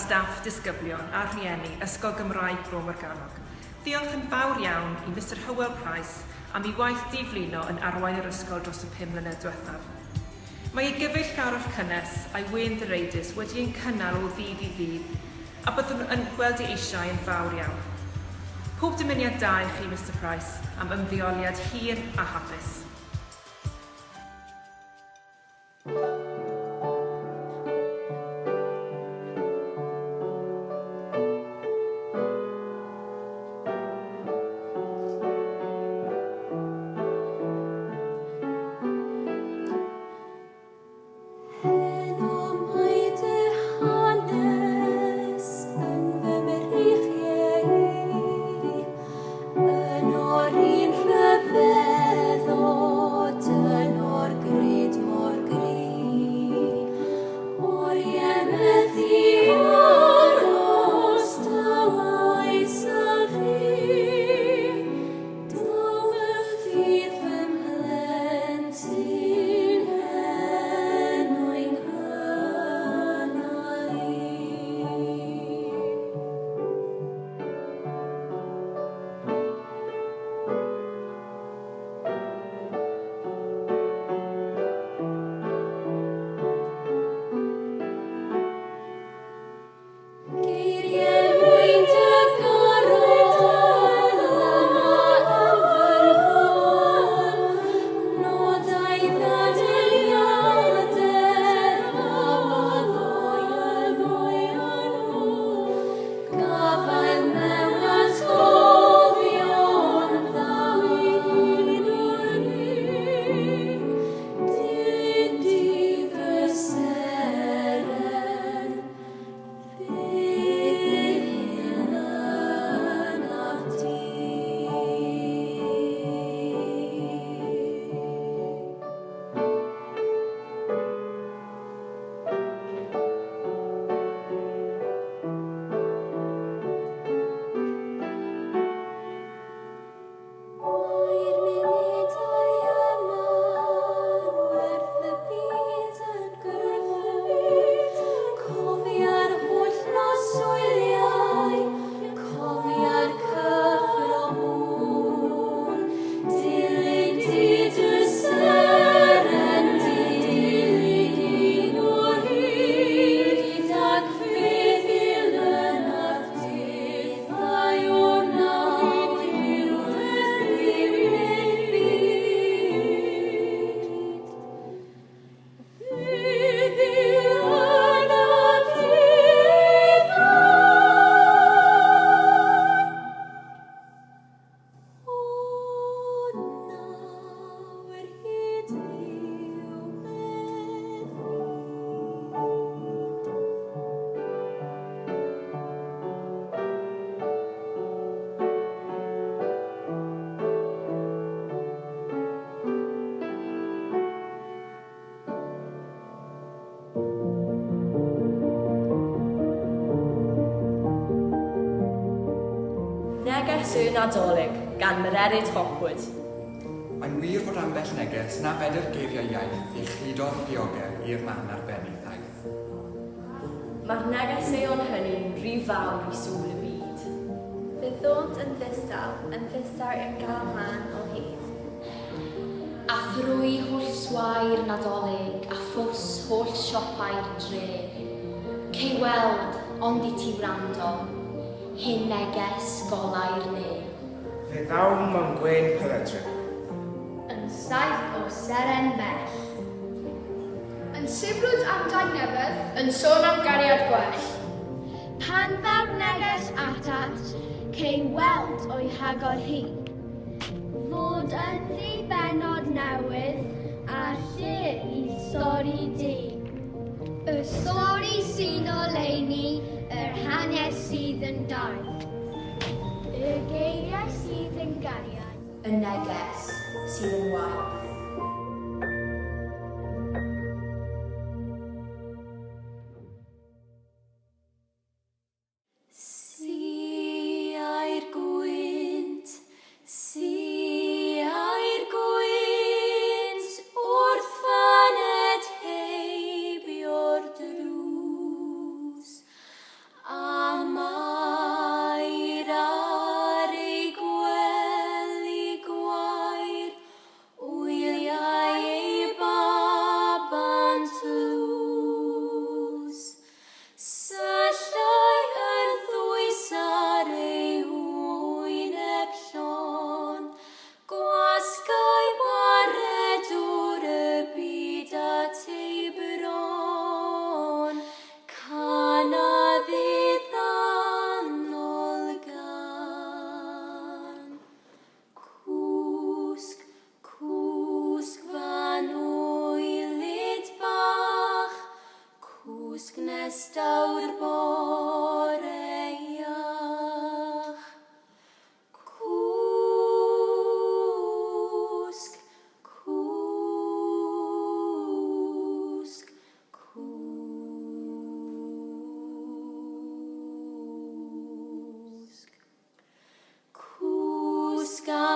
staff disgyblion a rhieni Ysgol Gymraeg Bro Morgannwg. Diolch yn fawr iawn i Mr Hywel Price am ei waith diflino yn arwain yr ysgol dros y 5 mlynedd diwethaf. Mae ei gyfeillgarwch cynnes a'i wên ddireidus wedi ein cynnal o ddydd i ddydd a byddwn yn gweld ei eisiau yn fawr iawn. Pob dymuniad da i chi, Mr Price, am ymddeoliad hir a hapus. Neges y Nadolig gan Mererid Hopwood. Mae'n wir fod ambell neges na fedr geiriau iaith i chludo'r ddiogel i'r man arbennig ddaeth. Mae'r negeseuon hynny'n rhy fawr i sŵl y byd. Byddont yn ddistaw i'r gael man o hyd. A thrwy holl swair Nadolig a ffws holl siopau'r dre. Cei weld, ond i ti wrando, hyn neges golau'r ne. Fe ddaw mewn gwen Peledrin. Yn saith o seren bell. Yn sibrwd am dau nebydd, yn sôn am gariad gwell. Pan ddaw neges atat, cei weld o'i hagor hi. Fod yn ddibenod newydd a lle i stori di. Y stori sy'n oleini, yr hanes sydd yn daith. Y geiriau sydd yn gariad. Y neges sydd yn waith.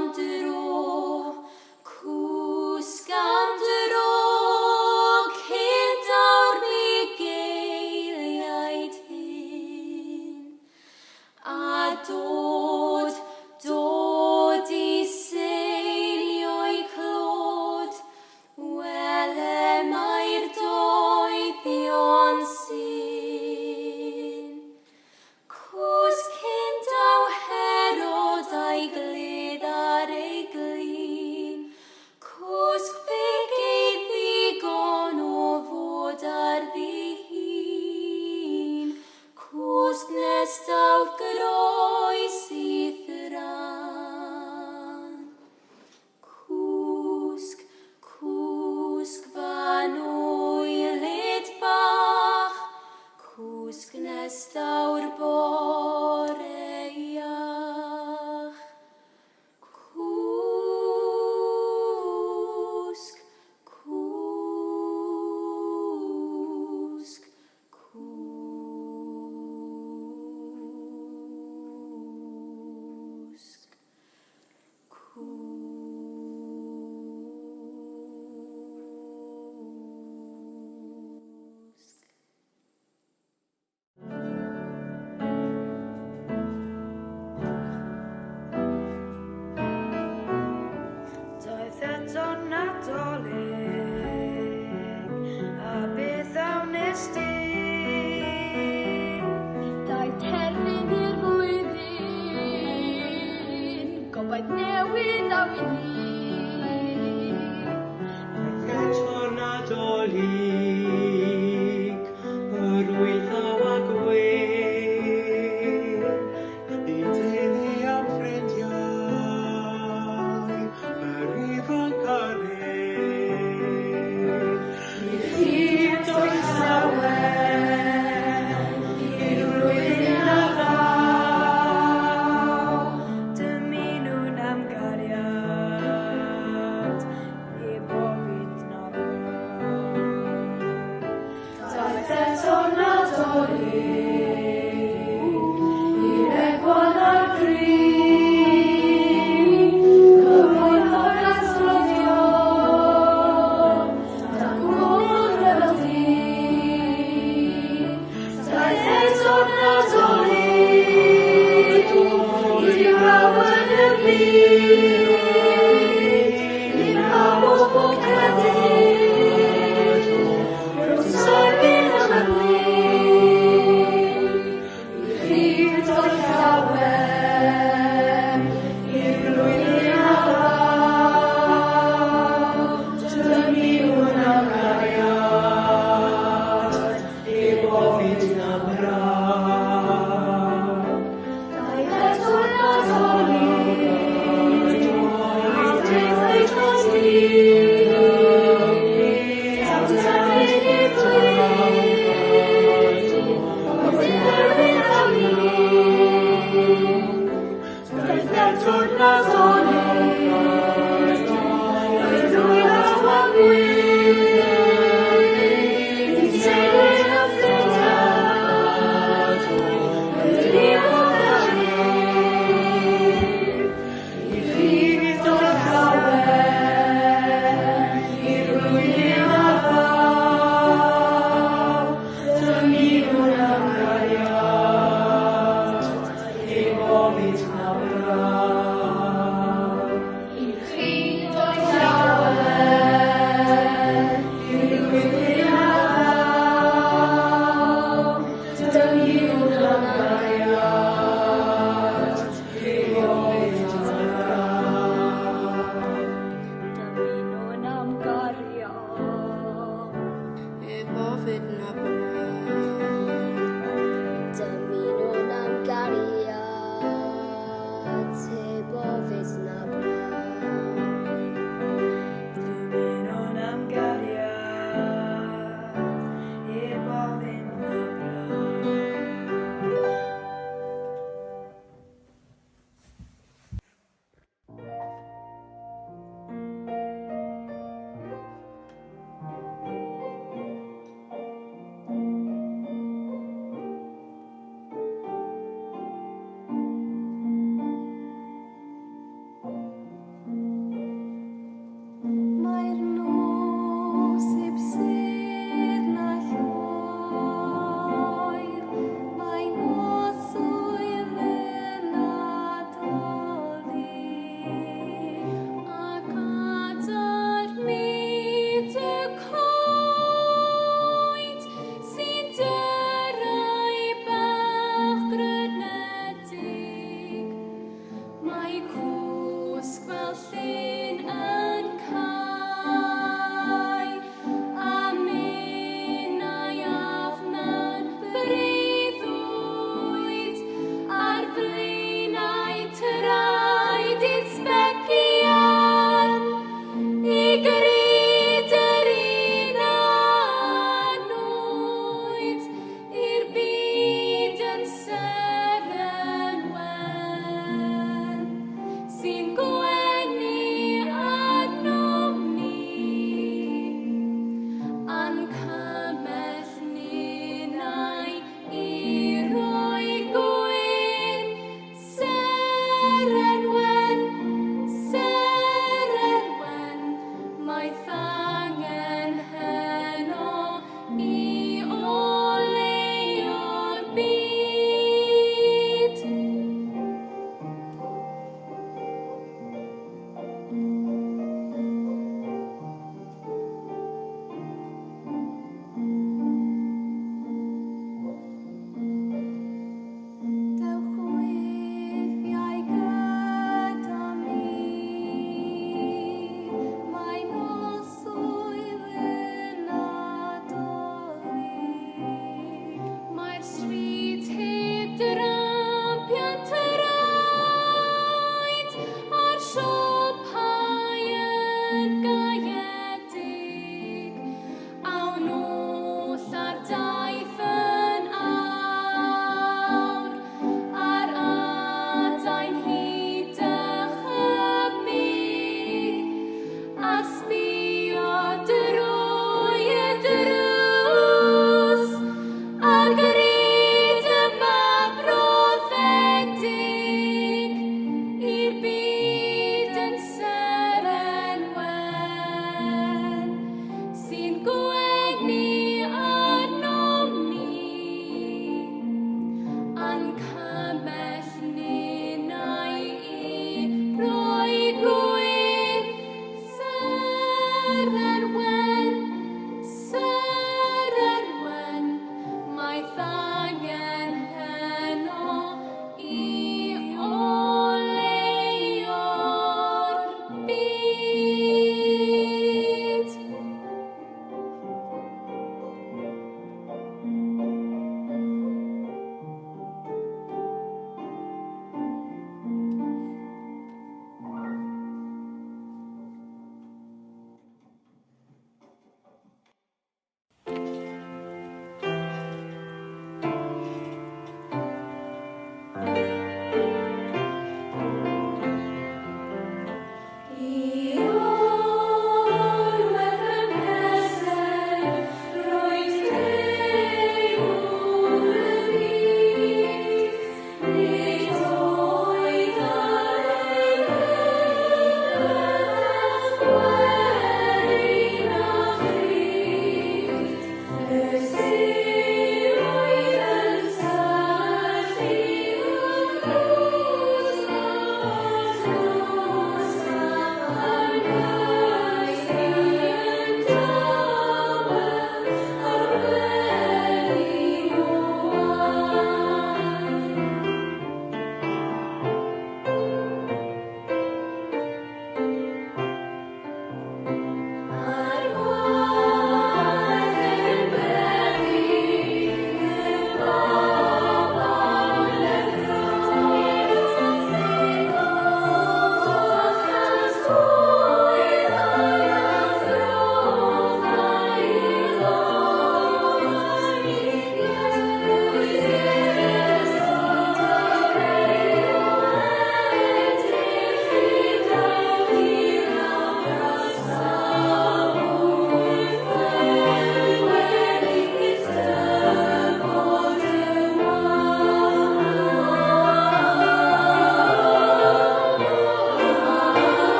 am dro, cwsg am dro, cyn dawr bugeiliaid hyn. A dod, dod I seirio'i clod, wele mae'r doeddion sy'n. Cwsg cyndaw Herod a'i gledd ar ei glin, cwsg fig ei ddigon o fod ar ddihun, cwsg nes daw groes I thran. Cwsg, cwsg fan oelyd bach, cwsg nes daw'r bore iach. Cwsg, cwsg, cwsg. Daeth eto Nadolig, a beth awnest ti? Daeth terfyn i'r flwyddyn, gobaith newydd am I ni. Eto Nadolig, yr wythaw a gwyn, I deulu am ffrindiau, yr ifanc a'r hyn. Hyd o'i llawen, i'r flwyddyn a ddaw, dymunwn am gariad, I bofid na ddaw. Daeth eto Nadolig, i'r egwyl a'r green, cyfoeth o'r atodion, dan gwmwl fel dyn. Daeth eto Nadolig, i'r awen y byd, i'r hawdd bob credyd, rwy'n sefyll am y blin. Hyd o'i llawen, i'r flwyddyn a ddaw, dymunwn am gariad, I bofid na braw. Daeth eto Nadolig, i'r deithau dros dyn, taw dyfyn i'r blyd, oedd yn erbyn am ni. Daeth eto Nadolig, i'r wythaw a gwyn, I deulu am ffrindiau, yr ifanc a'r hyn. I hyd o'i llawen, i'r flwyddyn a ddaw, dymunwn am gariad, I bofid na braw.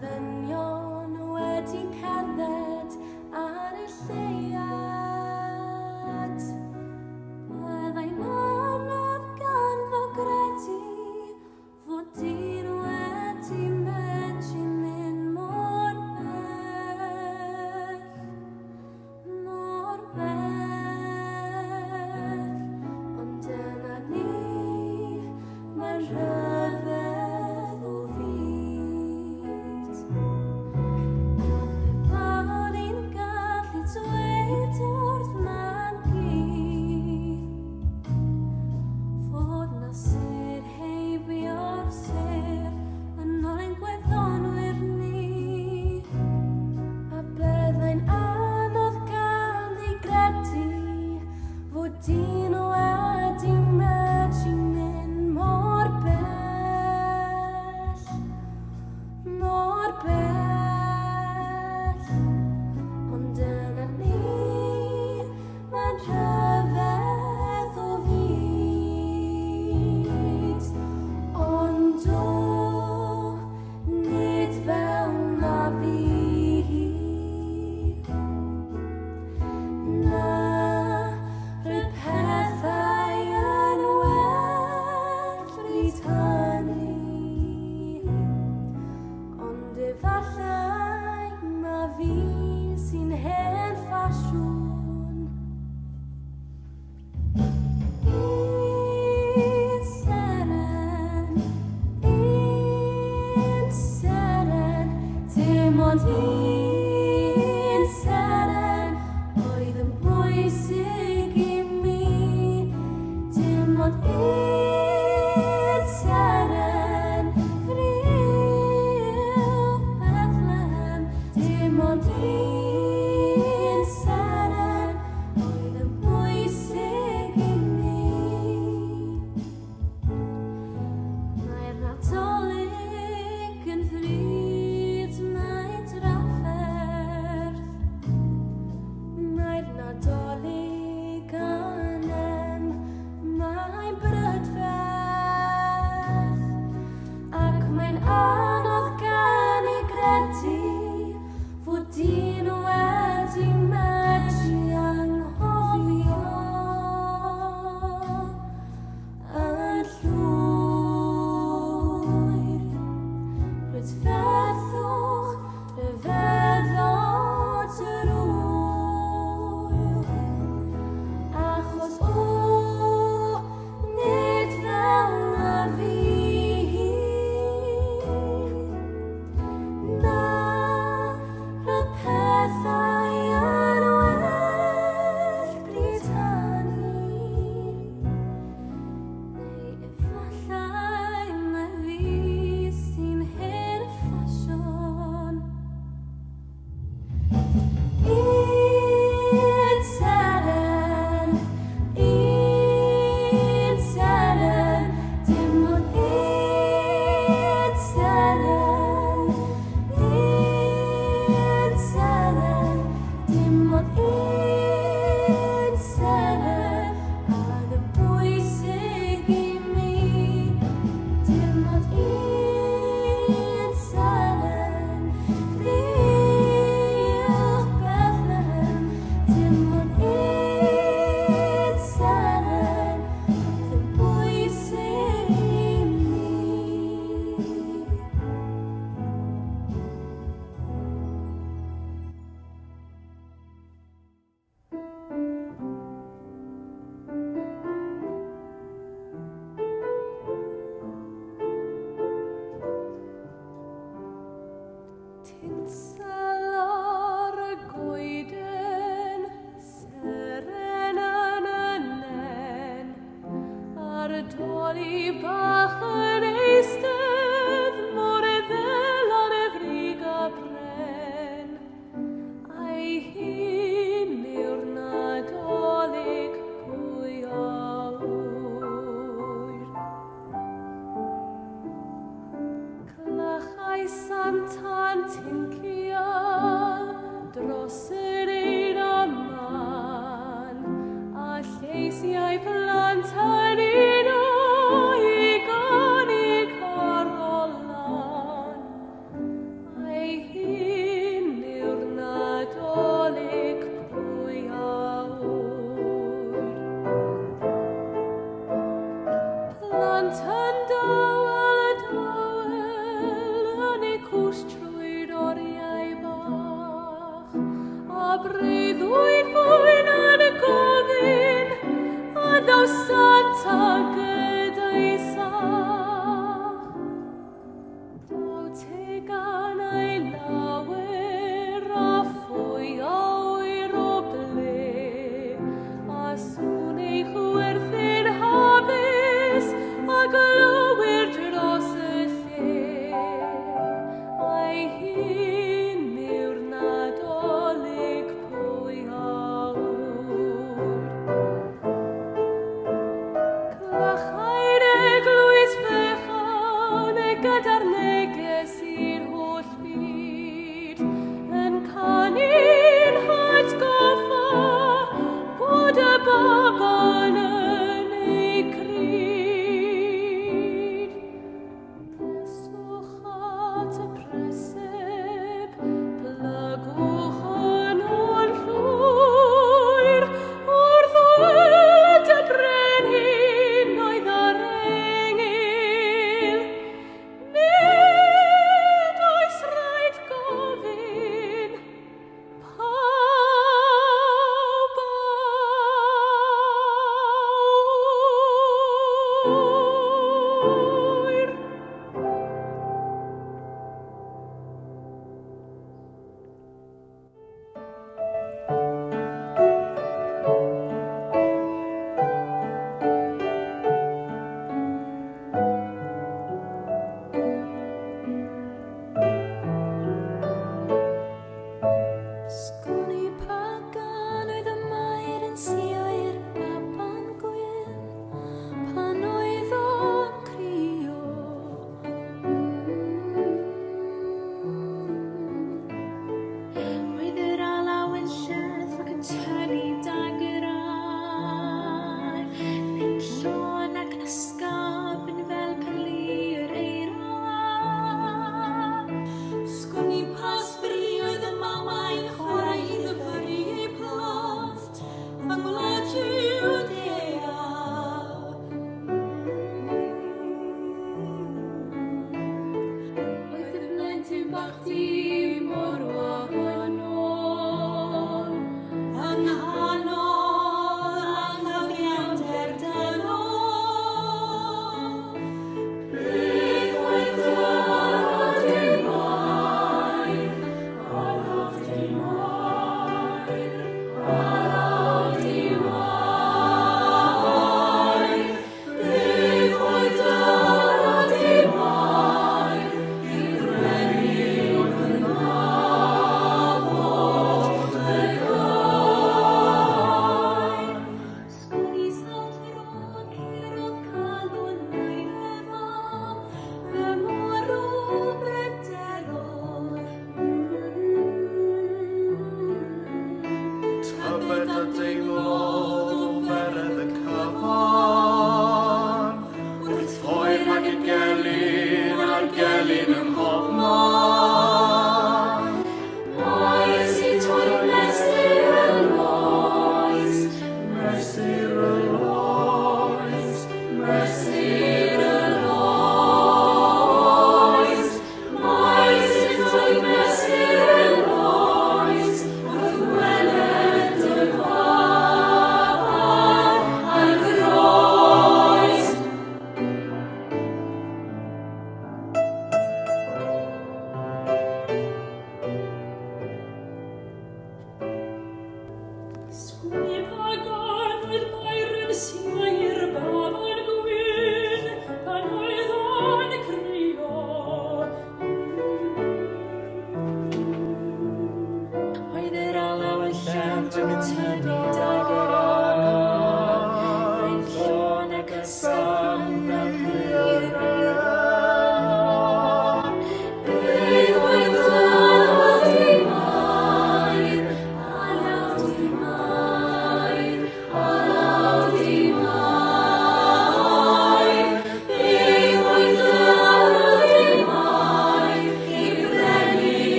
ddynion wedi cerdded ar y lleuad. Byddai'n anodd ganddo gredu fod dyn wedi medru mynd mor bell, mor bell. Ond dyna ni, mae'n rhyfedd o fyd. Pan ni'n gallu dweud wrth Magi fod na sir heibio'r sir yn ein gwyddonwyr ni, a byddai'n anodd ganddi gredu fod dyn wedi medru mynd mor bell, mor bell. Ond dyna ni, mae'n rhyfedd o fyd. Ond o, nid fel na fi. Na, rydw pethau yn well bryd hynny. Ond efallai ma' fi sy'n hen ffasiwn. Un seren, dim ond un seren oedd yn bwysig i mi. Dim ond un seren, Friw Bethlehem. Dim ond un seren oedd yn bwysig i mi. Mae'r Nadolig yn ddrud, mae'n drafferth. Mae'r Nadolig yn mae'n brydferth. Ac mae'n anodd gan i gredu fod dyn wedi medru anghofio yn llwyr. Rydferthwch, rhyfeddod yr ŵr, achos o, nid fel na fi. Na, rydw pethau yn well bryd hynny. Neu efallai ma' fi sy'n hen ffasiwn. Un seren, dim ond un seren. Un seren, dim ond un seren oedd yn bwysig i mi. Dim ond un seren, Friw Bethlehem. Dim ond un seren oedd yn bwysig i mi. Tinsel ar y goeden, seren yn y nen, ar y doli bach yn eistedd, mor ddel ar y frig a bren. A'i hun yw'r Nadolig pwy a wyr. Clachau Santa'n tincio dros yr un a man, a lleisiau plant yn un o i gan i carolan.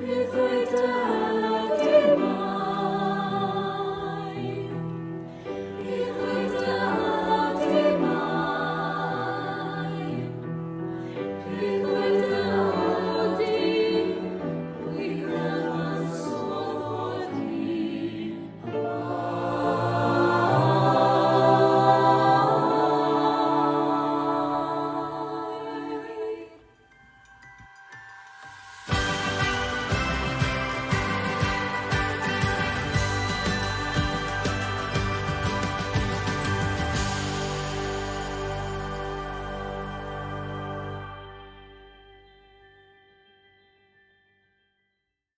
Rhyddwyd dy